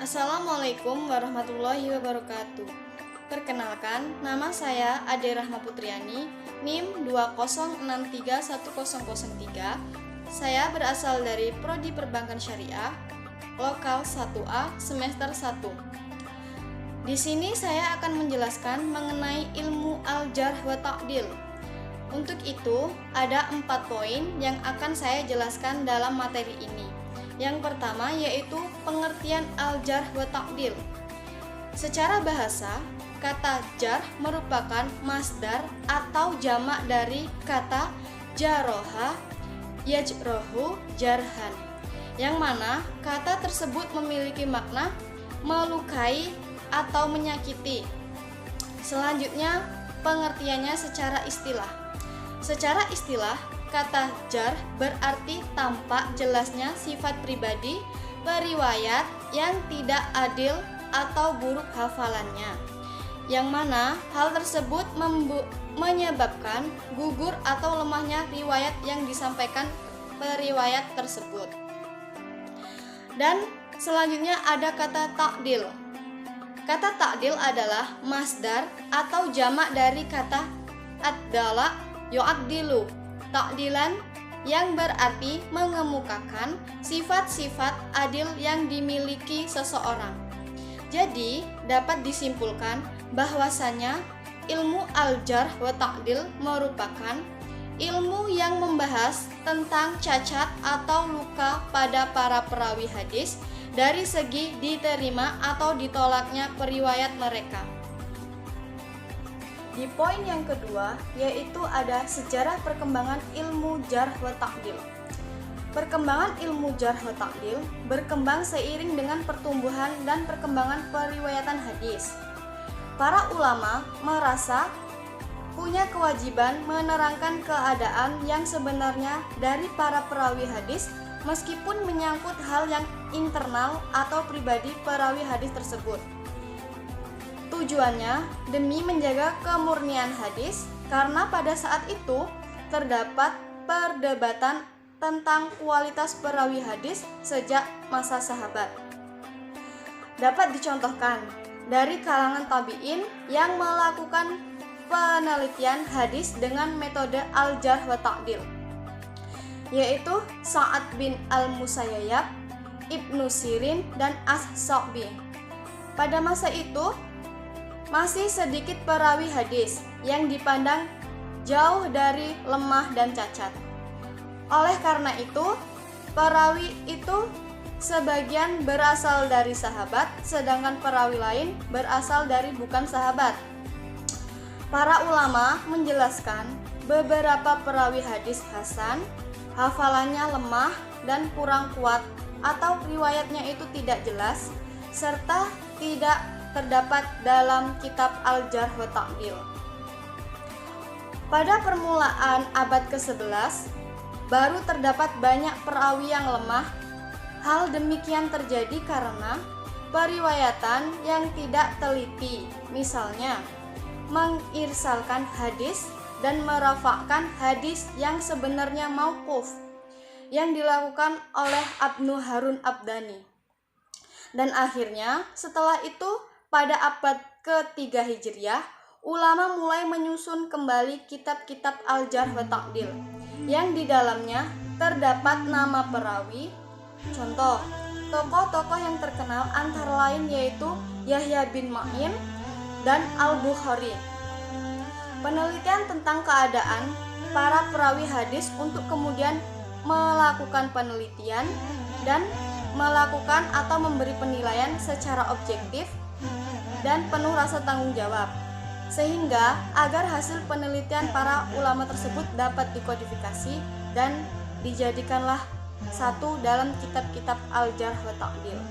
Assalamualaikum warahmatullahi wabarakatuh. Perkenalkan, nama saya Ade Rahma Putriani, NIM 206310003. Saya berasal dari Prodi Perbankan Syariah, Lokal 1A, Semester 1. Di sini saya akan menjelaskan mengenai ilmu al-jarh wa ta'dil. Untuk itu, ada 4 poin yang akan saya jelaskan dalam materi ini. Yang pertama yaitu pengertian al-jarh wa ta'dil. Secara bahasa, kata jarh merupakan masdar atau jamak dari kata jaroha yajrohu jarhan, yang mana kata tersebut memiliki makna melukai atau menyakiti. Selanjutnya, pengertiannya secara istilah. Secara istilah, kata jarh berarti tampak jelasnya sifat pribadi periwayat yang tidak adil atau buruk hafalannya, yang mana hal tersebut menyebabkan gugur atau lemahnya riwayat yang disampaikan periwayat tersebut. Dan selanjutnya ada kata ta'dil. Kata ta'dil adalah masdar atau jamak dari kata ad-dala yu'addilu, ta'dilan, yang berarti mengemukakan sifat-sifat adil yang dimiliki seseorang. Jadi, dapat disimpulkan bahwasanya ilmu al-jarh wa ta'dil merupakan ilmu yang membahas tentang cacat atau luka pada para perawi hadis dari segi diterima atau ditolaknya periwayat mereka. Di poin yang kedua, yaitu ada sejarah perkembangan ilmu jarh wa ta'dil. Perkembangan ilmu jarh wa ta'dil berkembang seiring dengan pertumbuhan dan perkembangan periwayatan hadis. Para ulama merasa punya kewajiban menerangkan keadaan yang sebenarnya dari para perawi hadis meskipun menyangkut hal yang internal atau pribadi perawi hadis tersebut. Tujuannya demi menjaga kemurnian hadis, karena pada saat itu terdapat perdebatan tentang kualitas perawi hadis sejak masa sahabat. Dapat dicontohkan dari kalangan tabi'in yang melakukan penelitian hadis dengan metode al-jarh wa ta'dil, yaitu Sa'ad bin al-Musayyab, Ibnu Sirin, dan As-Sa'bi. Pada masa itu masih sedikit perawi hadis yang dipandang jauh dari lemah dan cacat. Oleh karena itu, perawi itu sebagian berasal dari sahabat, sedangkan perawi lain berasal dari bukan sahabat. Para ulama menjelaskan beberapa perawi hadis hasan, hafalannya lemah dan kurang kuat atau riwayatnya itu tidak jelas, serta tidak terdapat dalam kitab al-jarh wa ta'dil. Pada permulaan abad ke-11, baru terdapat banyak perawi yang lemah. Hal demikian terjadi karena periwayatan yang tidak teliti, misalnya mengirsalkan hadis dan merafakkan hadis yang sebenarnya mauquf, yang dilakukan oleh Ibnu Harun Abdani. Dan akhirnya setelah itu pada abad ke-3 Hijriah, ulama mulai menyusun kembali kitab-kitab al-jarh wa ta'dil yang di dalamnya terdapat nama perawi. Contoh, tokoh-tokoh yang terkenal antara lain yaitu Yahya bin Ma'in dan Al-Bukhari. Penelitian tentang keadaan para perawi hadis untuk kemudian melakukan penelitian dan melakukan atau memberi penilaian secara objektif dan penuh rasa tanggung jawab, sehingga agar hasil penelitian para ulama tersebut dapat dikodifikasi dan dijadikanlah satu dalam kitab-kitab al-jarh wa ta'dil.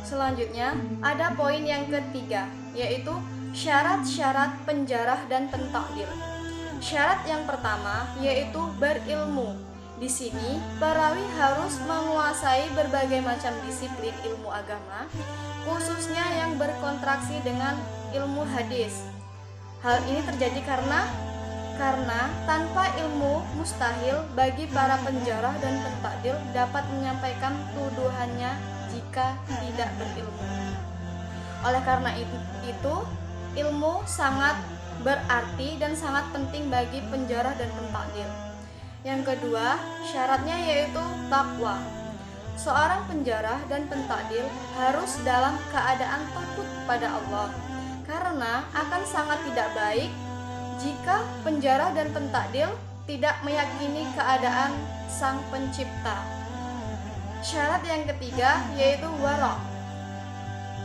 Selanjutnya ada poin yang ketiga, yaitu syarat-syarat penjarah dan pentakdil. Syarat yang pertama yaitu berilmu. Di sini, perawi harus menguasai berbagai macam disiplin ilmu agama, khususnya yang berkontraksi dengan ilmu hadis. Hal ini terjadi karena tanpa ilmu mustahil bagi para penjarah dan pentakdil dapat menyampaikan tuduhannya jika tidak berilmu. Oleh karena itu, ilmu sangat berarti dan sangat penting bagi penjarah dan pentakdir. Yang kedua, syaratnya yaitu takwa. Seorang penjarah dan pentakdir harus dalam keadaan takut pada Allah, karena akan sangat tidak baik jika penjarah dan pentakdir tidak meyakini keadaan Sang Pencipta. Syarat yang ketiga yaitu wara'.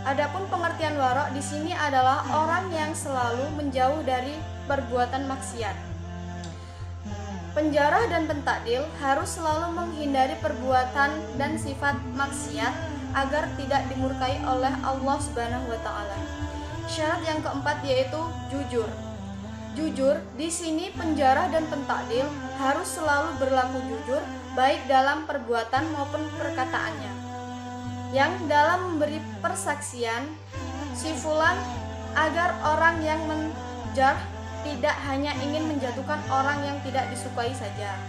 Adapun pengertian wara' di sini adalah orang yang selalu menjauh dari perbuatan maksiat. Penjarah dan pentakdir harus selalu menghindari perbuatan dan sifat maksiat agar tidak dimurkai oleh Allah Subhanahu wa taala. Syarat yang keempat yaitu jujur. Jujur di sini penjarah dan pentakdir harus selalu berlaku jujur baik dalam perbuatan maupun perkataannya. Yang dalam memberi persaksian si fulan agar orang yang menjarah tidak hanya ingin menjatuhkan orang yang tidak disukai saja.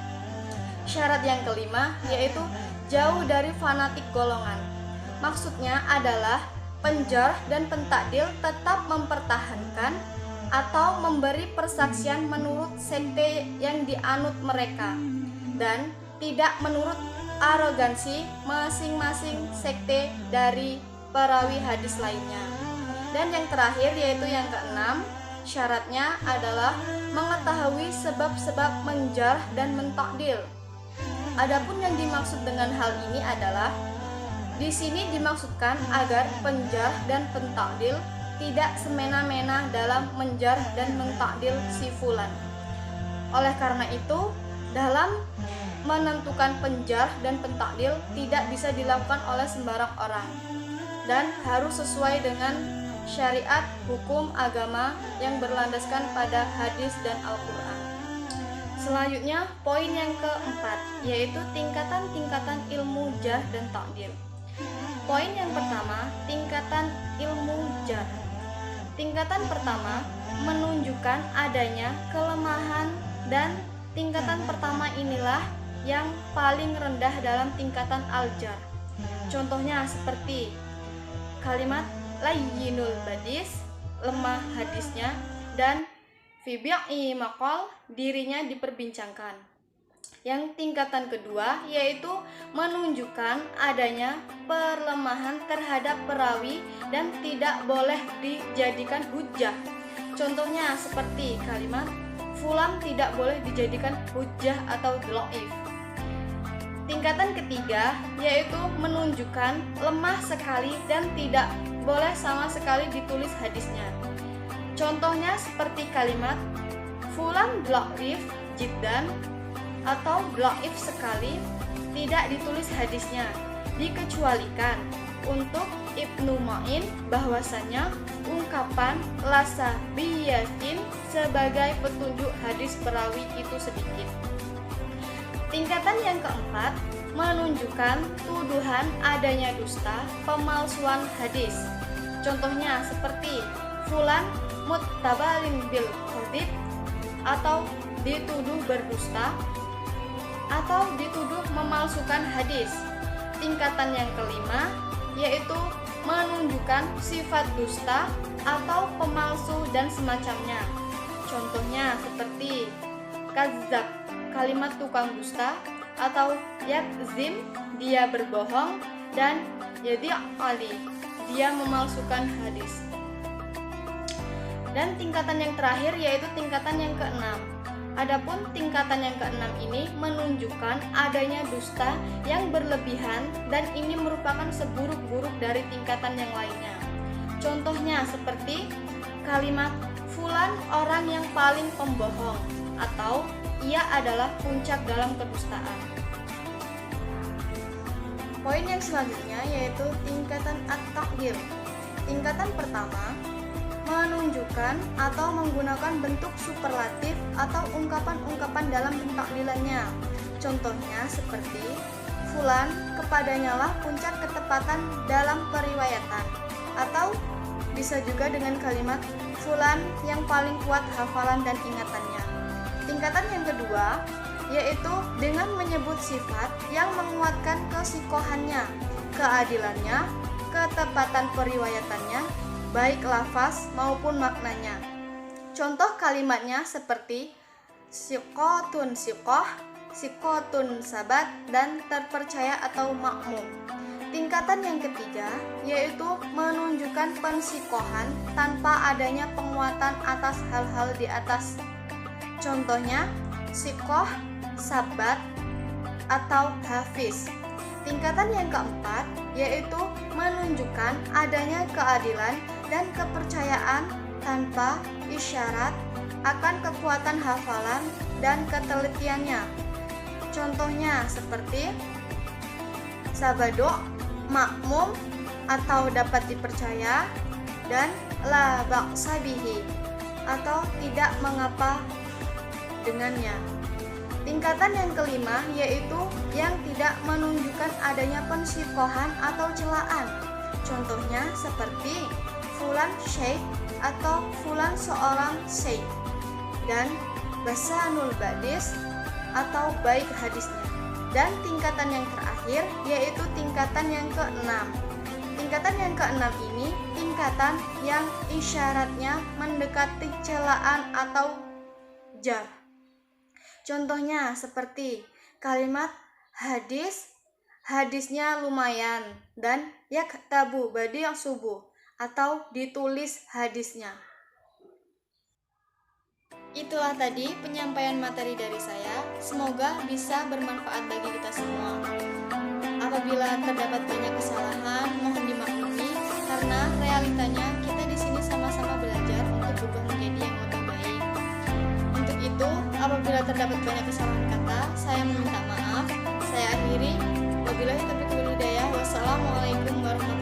Syarat yang kelima yaitu jauh dari fanatik golongan. Maksudnya adalah penjarah dan pentakdir tetap mempertahankan atau memberi persaksian menurut sekte yang dianut mereka dan tidak menurut arogansi masing-masing sekte dari perawi hadis lainnya. Dan yang terakhir yaitu yang keenam, syaratnya adalah mengetahui sebab-sebab menjarah dan mentakdir. Adapun yang dimaksud dengan hal ini adalah di sini dimaksudkan agar penjarah dan pentakdir tidak semena-mena dalam menjarah dan mentakdir si fulan. Oleh karena itu, dalam menentukan penjarah dan pentakdir tidak bisa dilakukan oleh sembarang orang dan harus sesuai dengan syariat hukum agama yang berlandaskan pada hadis dan Al-Quran. Selanjutnya, poin yang keempat yaitu tingkatan-tingkatan ilmu jarh dan takdir. Poin yang pertama, tingkatan ilmu jarh. Tingkatan pertama menunjukkan adanya kelemahan dan tingkatan pertama inilah yang paling rendah dalam tingkatan al-jarh. Contohnya seperti kalimat layyinul badis, lemah hadisnya, dan fi bi'i maqal, dirinya diperbincangkan. Yang tingkatan kedua yaitu menunjukkan adanya perlemahan terhadap perawi dan tidak boleh dijadikan hujjah. Contohnya seperti kalimat fulan tidak boleh dijadikan hujjah atau dhaif. Tingkatan ketiga yaitu menunjukkan lemah sekali dan tidak boleh sama sekali ditulis hadisnya. Contohnya seperti kalimat fulan dhaif jiddan atau dhaif sekali, tidak ditulis hadisnya, dikecualikan untuk Ibnu Ma'in bahwasanya ungkapan lasa biyakin sebagai petunjuk hadis perawi itu sedikit. Tingkatan yang keempat menunjukkan tuduhan adanya dusta, pemalsuan hadis. Contohnya seperti fulan muttabalin bil kadhib atau dituduh berdusta atau dituduh memalsukan hadis. Tingkatan yang kelima yaitu menunjukkan sifat dusta atau pemalsu dan semacamnya. Contohnya seperti kazzab, kalimat tukang dusta, atau yakzim, dia berbohong, dan yadi ali, dia memalsukan hadis. Dan tingkatan yang terakhir yaitu tingkatan yang keenam. Adapun tingkatan yang keenam ini menunjukkan adanya dusta yang berlebihan dan ini merupakan seburuk-buruk dari tingkatan yang lainnya. Contohnya seperti kalimat fulan orang yang paling pembohong atau ia adalah puncak dalam kedustaan. Poin yang selanjutnya yaitu tingkatan at-takdir. Tingkatan pertama menunjukkan atau menggunakan bentuk superlatif atau ungkapan-ungkapan dalam pentakdilannya. Contohnya seperti fulan kepadanyalah puncak ketepatan dalam periwayatan, atau bisa juga dengan kalimat fulan yang paling kuat hafalan dan ingatannya. Tingkatan yang kedua yaitu dengan menyebut sifat yang menguatkan kesikohannya, keadilannya, ketepatan periwayatannya, baik lafaz maupun maknanya. Contoh kalimatnya seperti siqotun siqoh, siqotun sabat, dan terpercaya atau makmum. Tingkatan yang ketiga yaitu menunjukkan pensikohan tanpa adanya penguatan atas hal-hal di atas. Contohnya sikoh, sabat, atau hafiz. Tingkatan yang keempat yaitu menunjukkan adanya keadilan dan kepercayaan tanpa isyarat akan kekuatan hafalan dan ketelitiannya. Contohnya seperti sabado, makmum atau dapat dipercaya, dan la ba'sa bihi atau tidak mengapa dengannya. Tingkatan yang kelima yaitu yang tidak menunjukkan adanya pensikohan atau celaan. Contohnya seperti fulan syekh atau fulan seorang syekh, dan basanul badis atau baik hadisnya. Dan tingkatan yang terakhir yaitu tingkatan yang keenam. Tingkatan yang keenam ini tingkatan yang isyaratnya mendekati celaan atau jar. Contohnya seperti kalimat hadis, hadisnya lumayan, dan yaktabu badi subuh atau ditulis hadisnya. Itulah tadi penyampaian materi dari saya. Semoga bisa bermanfaat bagi kita semua. Apabila terdapat banyak kesalahan, mohon dimaklumi karena realitanya kita di sini sama-sama belajar untuk berubah menjadi yang lebih baik. Untuk itu, apabila terdapat banyak kesalahan kata, saya meminta maaf. Saya akhiri. Wabillahi taufiq wal hidayah. Wassalamualaikum warahmatullahi wabarakatuh.